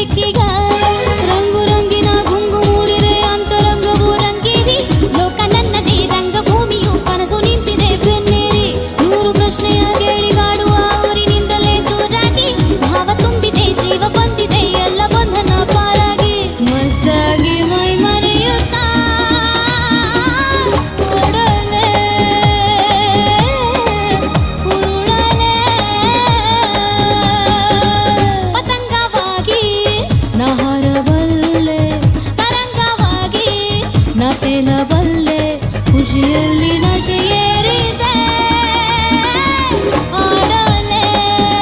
ದಿಕ್ಕಿಗ ರಂಗು ರಂಗಿನ ಗುಂಗು ಮೂಡಿದೆ ಅಂತರಂಗವು ರಂಗೇರಿ ಲೋಕ ನನ್ನದೇ ರಂಗಭೂಮಿಯು ಕನಸು ನಿಂತಿದೆ ಬೆನ್ನೇರಿ ನೂರು ಪ್ರಶ್ನೆಯ ಕೇಳಿಗಾಡುವ ಊರಿನಿಂದಲೇ ದೂರಾಗಿ ಭಾವ ತುಂಬಿದೆ ಜೀವ ಬಂದಿದೆ ಎಲ್ಲ ಬಂಧನ ಪಾರಾಗಿ ಮಸ್ತಾಗಿ ಮೈ ಮರೆಯುತ್ತಾ ಓಡಲೆ ಉರುಳಲೆ ಪತಂಗವಾಗಿ ನಾ ಹಾರಬಲ್ಲೆ ತರಂಗವಾಗಿ ನಾ ತೇಲಬಲ್ಲೆ